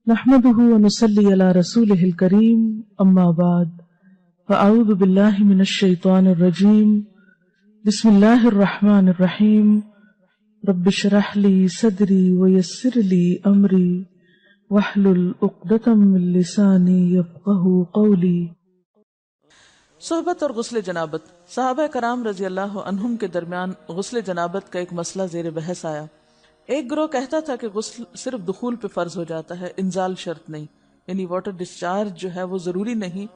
نحمده ونصلي على رسوله الكريم اما بعد فاعوذ بالله من الشيطان الرجيم بسم الله الرحمن الرحيم رب اشرح لي صدري ويسر لي امري واحلل عقدة من لساني يفقهوا قولي۔ صحبت اور غسل جنابت۔ صحابہ کرام رضی اللہ عنہم کے درمیان غسل جنابت کا ایک مسئلہ زیر بحث آیا۔ ایک گروہ کہتا تھا کہ غسل صرف دخول پہ فرض ہو جاتا ہے، انزال شرط نہیں، یعنی واٹر ڈسچارج جو ہے وہ ضروری نہیں۔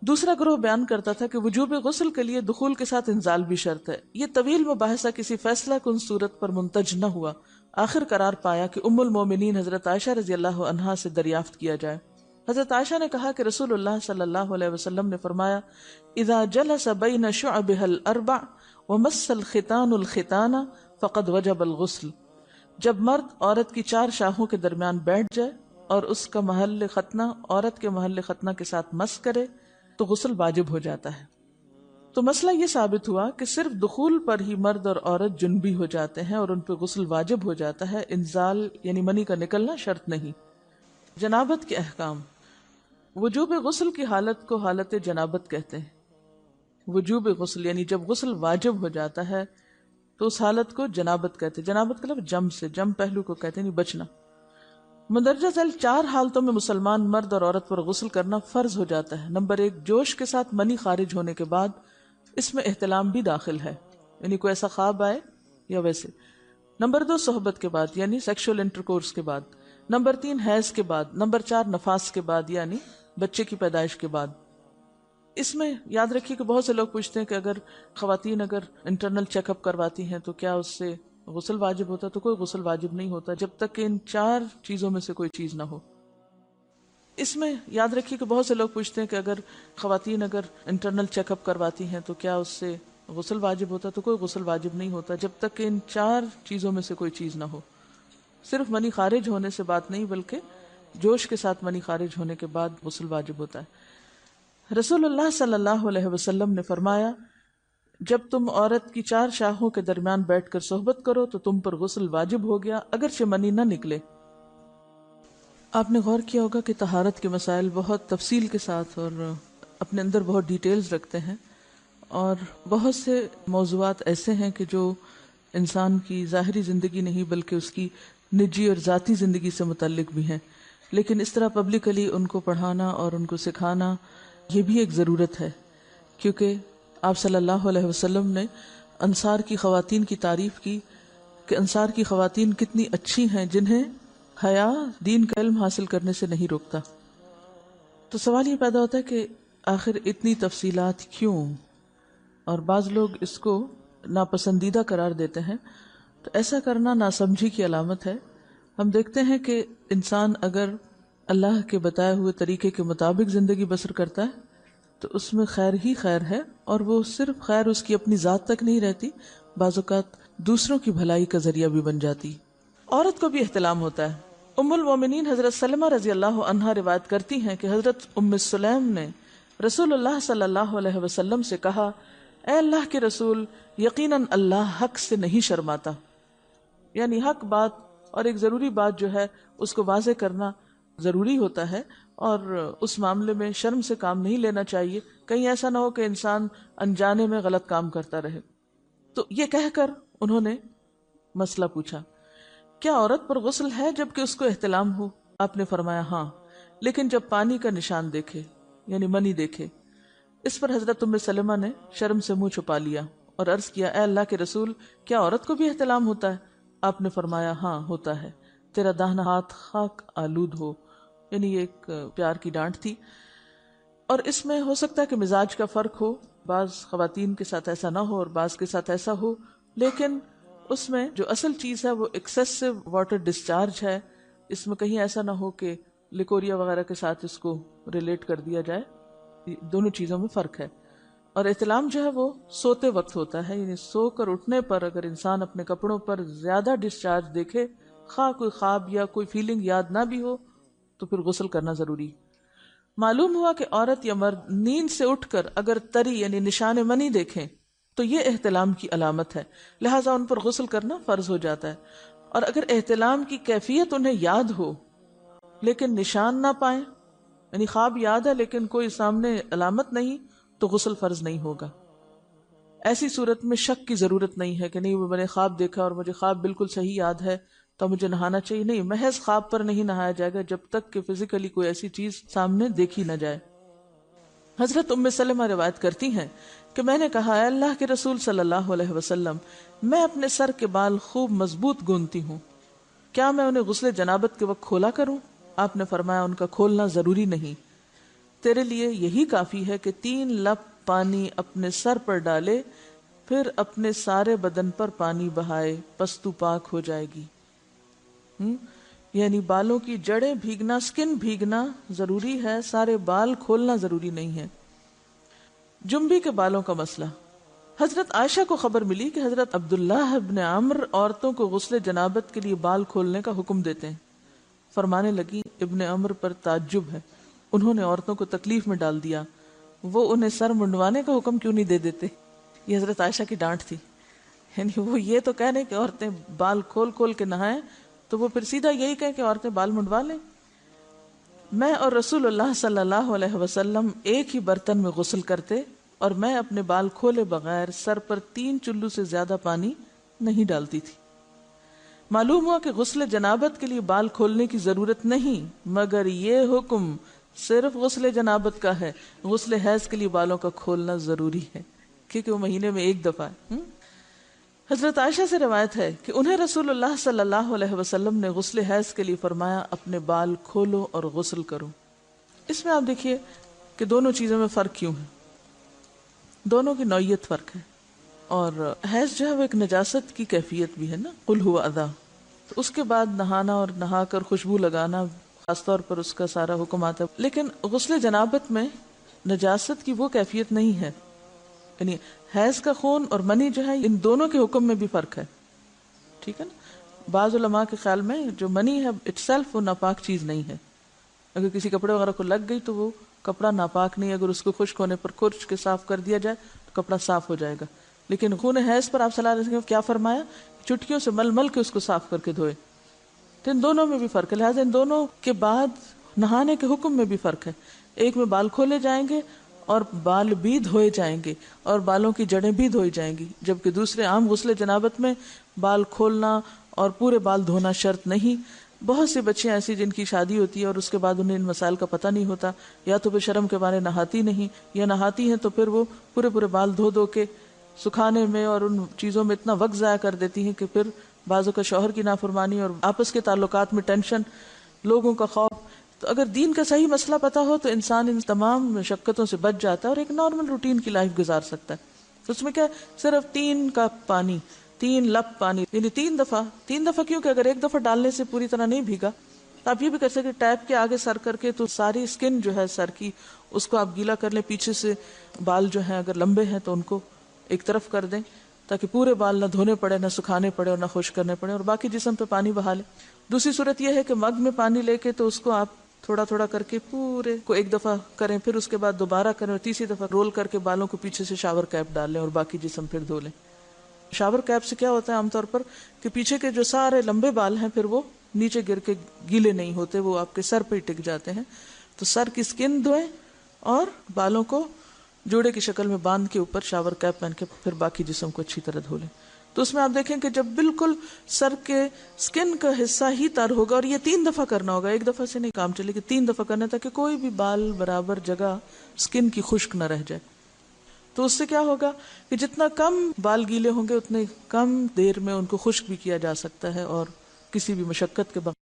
دوسرا گروہ بیان کرتا تھا کہ وجوب غسل کے لیے دخول کے ساتھ انزال بھی شرط ہے۔ یہ طویل مباحثہ کسی فیصلہ کن صورت پر منتج نہ ہوا۔ آخر قرار پایا کہ ام المومنین حضرت عائشہ رضی اللہ عنہا سے دریافت کیا جائے۔ حضرت عائشہ نے کہا کہ رسول اللہ صلی اللہ علیہ وسلم نے فرمایا، اذا جلس بین شعبها الاربع ومس الختان الختان فقد وجب الغسل۔ جب مرد عورت کی چار شاخوں کے درمیان بیٹھ جائے اور اس کا محل ختنہ عورت کے محل ختنہ کے ساتھ مس کرے تو غسل واجب ہو جاتا ہے۔ تو مسئلہ یہ ثابت ہوا کہ صرف دخول پر ہی مرد اور عورت جنبی ہو جاتے ہیں اور ان پہ غسل واجب ہو جاتا ہے، انزال یعنی منی کا نکلنا شرط نہیں۔ جنابت کے احکام۔ وجوب غسل کی حالت کو حالت جنابت کہتے ہیں۔ وجوب غسل یعنی جب غسل واجب ہو جاتا ہے تو اس حالت کو جنابت کہتے ہیں۔ جنابت کا لفظ جم سے، جم پہلو کو کہتے ہیں، نہیں بچنا۔ مندرجہ ذیل چار حالتوں میں مسلمان مرد اور عورت پر غسل کرنا فرض ہو جاتا ہے۔ نمبر 1، جوش کے ساتھ منی خارج ہونے کے بعد، اس میں احتلام بھی داخل ہے، یعنی کوئی ایسا خواب آئے یا ویسے۔ نمبر 2، صحبت کے بعد یعنی سیکشول انٹرکورس کے بعد۔ نمبر 3، حیض کے بعد۔ نمبر 4، نفاس کے بعد یعنی بچے کی پیدائش کے بعد۔ اس میں یاد رکھیے کہ بہت سے لوگ پوچھتے ہیں کہ اگر خواتین انٹرنل چیک اپ کرواتی ہیں تو کیا اس سے غسل واجب ہوتا؟ تو کوئی غسل واجب نہیں ہوتا جب تک کہ ان چار چیزوں میں سے کوئی چیز نہ ہو۔ اس میں یاد رکھیے کہ بہت سے لوگ پوچھتے ہیں کہ اگر خواتین انٹرنل چیک اپ کرواتی ہیں تو کیا اس سے غسل واجب ہوتا؟ تو کوئی غسل واجب نہیں ہوتا جب تک کہ ان چار چیزوں میں سے کوئی چیز نہ ہو۔ صرف منی خارج ہونے سے بات نہیں، بلکہ جوش کے ساتھ منی خارج ہونے کے بعد غسل واجب ہوتا ہے۔ رسول اللہ صلی اللہ علیہ وسلم نے فرمایا، جب تم عورت کی چار شاخوں کے درمیان بیٹھ کر صحبت کرو تو تم پر غسل واجب ہو گیا اگرچہ منی نہ نکلے۔ آپ نے غور کیا ہوگا کہ طہارت کے مسائل بہت تفصیل کے ساتھ اور اپنے اندر بہت ڈیٹیلز رکھتے ہیں، اور بہت سے موضوعات ایسے ہیں کہ جو انسان کی ظاہری زندگی نہیں بلکہ اس کی نجی اور ذاتی زندگی سے متعلق بھی ہیں، لیکن اس طرح پبلکلی ان کو پڑھانا اور ان کو سکھانا یہ بھی ایک ضرورت ہے، کیونکہ آپ صلی اللہ علیہ وسلم نے انصار کی خواتین کی تعریف کی کہ انصار کی خواتین کتنی اچھی ہیں جنہیں حیا دین کا علم حاصل کرنے سے نہیں روکتا۔ تو سوال یہ پیدا ہوتا ہے کہ آخر اتنی تفصیلات کیوں؟ اور بعض لوگ اس کو ناپسندیدہ قرار دیتے ہیں، تو ایسا کرنا ناسمجھی کی علامت ہے۔ ہم دیکھتے ہیں کہ انسان اگر اللہ کے بتائے ہوئے طریقے کے مطابق زندگی بسر کرتا ہے تو اس میں خیر ہی خیر ہے، اور وہ صرف خیر اس کی اپنی ذات تک نہیں رہتی، بعض اوقات دوسروں کی بھلائی کا ذریعہ بھی بن جاتی۔ عورت کو بھی احتلام ہوتا ہے۔ ام المومنین حضرت سلمہ رضی اللہ عنہا روایت کرتی ہیں کہ حضرت ام سلیم نے رسول اللہ صلی اللہ علیہ وسلم سے کہا، اے اللہ کے رسول، یقیناً اللہ حق سے نہیں شرماتا، یعنی حق بات اور ایک ضروری بات جو ہے اس کو واضح کرنا ضروری ہوتا ہے، اور اس معاملے میں شرم سے کام نہیں لینا چاہیے، کہیں ایسا نہ ہو کہ انسان انجانے میں غلط کام کرتا رہے۔ تو یہ کہہ کر انہوں نے مسئلہ پوچھا، کیا عورت پر غسل ہے جبکہ اس کو احتلام ہو؟ آپ نے فرمایا ہاں، لیکن جب پانی کا نشان دیکھے یعنی منی دیکھے۔ اس پر حضرت ام سلمہ نے شرم سے منہ چھپا لیا اور عرض کیا، اے اللہ کے رسول، کیا عورت کو بھی احتلام ہوتا ہے؟ آپ نے فرمایا ہاں ہوتا ہے، تیرا داہنا ہاتھ خاک آلود ہو، یعنی یہ ایک پیار کی ڈانٹ تھی۔ اور اس میں ہو سکتا ہے کہ مزاج کا فرق ہو، بعض خواتین کے ساتھ ایسا نہ ہو اور بعض کے ساتھ ایسا ہو، لیکن اس میں جو اصل چیز ہے وہ ایکسیسو واٹر ڈسچارج ہے۔ اس میں کہیں ایسا نہ ہو کہ لیکوریا وغیرہ کے ساتھ اس کو ریلیٹ کر دیا جائے، دونوں چیزوں میں فرق ہے۔ اور احتلام جو ہے وہ سوتے وقت ہوتا ہے، یعنی سو کر اٹھنے پر اگر انسان اپنے کپڑوں پر زیادہ ڈسچارج دیکھے، خواہ کوئی خواب یا کوئی فیلنگ یاد نہ بھی ہو، تو پھر غسل کرنا ضروری۔ معلوم ہوا کہ عورت یا مرد نیند سے اٹھ کر اگر تری یعنی نشان منی دیکھیں تو یہ احتلام کی علامت ہے، لہٰذا ان پر غسل کرنا فرض ہو جاتا ہے۔ اور اگر احتلام کی کیفیت انہیں یاد ہو لیکن نشان نہ پائیں، یعنی خواب یاد ہے لیکن کوئی سامنے علامت نہیں، تو غسل فرض نہیں ہوگا۔ ایسی صورت میں شک کی ضرورت نہیں ہے کہ نہیں وہ میں نے خواب دیکھا اور مجھے خواب بالکل صحیح یاد ہے تو مجھے نہانا چاہیے، نہیں، محض خواب پر نہیں نہایا جائے گا جب تک کہ فزیکلی کوئی ایسی چیز سامنے دیکھی نہ جائے۔ حضرت ام سلمہ روایت کرتی ہیں کہ میں نے کہا، اے اللہ کے رسول صلی اللہ علیہ وسلم، میں اپنے سر کے بال خوب مضبوط گوندتی ہوں، کیا میں انہیں غسل جنابت کے وقت کھولا کروں؟ آپ نے فرمایا، ان کا کھولنا ضروری نہیں، تیرے لیے یہی کافی ہے کہ 3 لپ پانی اپنے سر پر ڈالے، پھر اپنے سارے بدن پر پانی بہائے، پس تو پاک ہو جائے گی۔ یعنی بالوں کی جڑیں بھیگنا، سکن بھیگنا ضروری ہے، سارے بال کھولنا ضروری نہیں ہے۔ جنبی کے بالوں کا مسئلہ، حضرت عائشہ کو خبر ملی کہ حضرت عبداللہ ابن عمرو عورتوں کو غسل جنابت کے لیے بال کھولنے کا حکم دیتے ہیں۔ فرمانے لگی، ابن عمرو پر تعجب ہے، انہوں نے عورتوں کو تکلیف میں ڈال دیا، وہ انہیں سر منڈوانے کا حکم کیوں نہیں دے دیتے؟ یہ حضرت عائشہ کی ڈانٹ تھی، یعنی وہ یہ تو کہنے کہ عورتیں بال کھول کھول کے نہائیں، تو وہ پھر سیدھا یہی کہیں کہ عورتیں بال منڈوا لیں۔ میں اور رسول اللہ صلی اللہ علیہ وسلم ایک ہی برتن میں غسل کرتے، اور میں اپنے بال کھولے بغیر سر پر 3 چلو سے زیادہ پانی نہیں ڈالتی تھی۔ معلوم ہوا کہ غسل جنابت کے لیے بال کھولنے کی ضرورت نہیں، مگر یہ حکم صرف غسل جنابت کا ہے، غسل حیض کے لیے بالوں کا کھولنا ضروری ہے، کیونکہ وہ مہینے میں ایک دفعہ ہے۔ حضرت عائشہ سے روایت ہے کہ انہیں رسول اللہ صلی اللہ علیہ وسلم نے غسل حیض کے لیے فرمایا، اپنے بال کھولو اور غسل کرو۔ اس میں آپ دیکھیے کہ دونوں چیزوں میں فرق کیوں ہے، دونوں کی نوعیت فرق ہے، اور حیض جو ہے وہ ایک نجاست کی کیفیت بھی ہے نا، قل ہوا اذی، تو اس کے بعد نہانا اور نہا کر خوشبو لگانا خاص طور پر اس کا سارا حکم آتا ہے، لیکن غسل جنابت میں نجاست کی وہ کیفیت نہیں ہے، یعنی حیض کا خون اور منی جو ہے ان دونوں کے حکم میں بھی فرق ہے، ٹھیک ہے نا۔ بعض علماء کے خیال میں جو منی ہے اٹ سیلف وہ ناپاک چیز نہیں ہے، اگر کسی کپڑے وغیرہ کو لگ گئی تو وہ کپڑا ناپاک نہیں، اگر اس کو خشک ہونے پر کھرچ کے صاف کر دیا جائے تو کپڑا صاف ہو جائے گا، لیکن خون حیض پر آپ صلی اللہ علیہ وسلم کیا فرمایا، چٹکیوں سے مل مل کے اس کو صاف کر کے دھوئے، تو ان دونوں میں بھی فرق ہے، لہٰذا ان دونوں کے بعد نہانے کے حکم میں بھی فرق ہے، ایک میں بال کھولے جائیں گے اور بال بھی دھوئے جائیں گے اور بالوں کی جڑیں بھی دھوئی جائیں گی، جبکہ دوسرے عام غسل جنابت میں بال کھولنا اور پورے بال دھونا شرط نہیں۔ بہت سی بچیاں ایسی جن کی شادی ہوتی ہے اور اس کے بعد انہیں ان مسائل کا پتہ نہیں ہوتا، یا تو وہ شرم کے مارے نہاتی نہیں، یا نہاتی ہیں تو پھر وہ پورے بال دھو دھو کے سکھانے میں اور ان چیزوں میں اتنا وقت ضائع کر دیتی ہیں کہ پھر بعضوں کا شوہر کی نافرمانی اور آپس کے تعلقات میں ٹینشن، لوگوں کا خوف۔ تو اگر دین کا صحیح مسئلہ پتہ ہو تو انسان ان تمام مشقتوں سے بچ جاتا ہے اور ایک نارمل روٹین کی لائف گزار سکتا ہے۔ تو اس میں کیا، صرف 3 کپ پانی، 3 لپ پانی، یعنی 3 دفعہ کیوں کہ اگر ایک دفعہ ڈالنے سے پوری طرح نہیں بھیگا تو آپ یہ بھی کر سکتے ٹیپ کے آگے سر کر کے، تو ساری اسکن جو ہے سر کی اس کو آپ گیلا کر لیں، پیچھے سے بال جو ہیں اگر لمبے ہیں تو ان کو ایک طرف کر دیں تاکہ پورے بال نہ دھونے پڑے، نہ سکھانے پڑے اور نہ خشک کرنے پڑے، اور باقی جسم پہ پانی بہا لیں۔ دوسری صورت یہ ہے کہ مگ میں پانی لے کے تو اس کو آپ تھوڑا تھوڑا کر کے پورے کو ایک دفعہ کریں، پھر اس کے بعد دوبارہ کریں اور تیسری دفعہ رول کر کے بالوں کو پیچھے سے شاور کیپ ڈال لیں اور باقی جسم پھر دھو لیں۔ شاور کیپ سے کیا ہوتا ہے عام طور پر کہ پیچھے کے جو سارے لمبے بال ہیں پھر وہ نیچے گر کے گیلے نہیں ہوتے، وہ آپ کے سر پہ ہی ٹک جاتے ہیں۔ تو سر کی سکن دھوئیں اور بالوں کو جوڑے کی شکل میں باندھ کے اوپر شاور کیپ پہن کے پھر باقی جسم کو اچھی طرح دھو لیں۔ تو اس میں آپ دیکھیں کہ جب بالکل سر کے سکن کا حصہ ہی تر ہوگا، اور یہ 3 دفعہ کرنا ہوگا، ایک دفعہ سے نہیں کام چلے کہ 3 دفعہ کرنا، تاکہ کوئی بھی بال برابر جگہ سکن کی خشک نہ رہ جائے۔ تو اس سے کیا ہوگا کہ جتنا کم بال گیلے ہوں گے اتنے کم دیر میں ان کو خشک بھی کیا جا سکتا ہے اور کسی بھی مشقت کے بغیر۔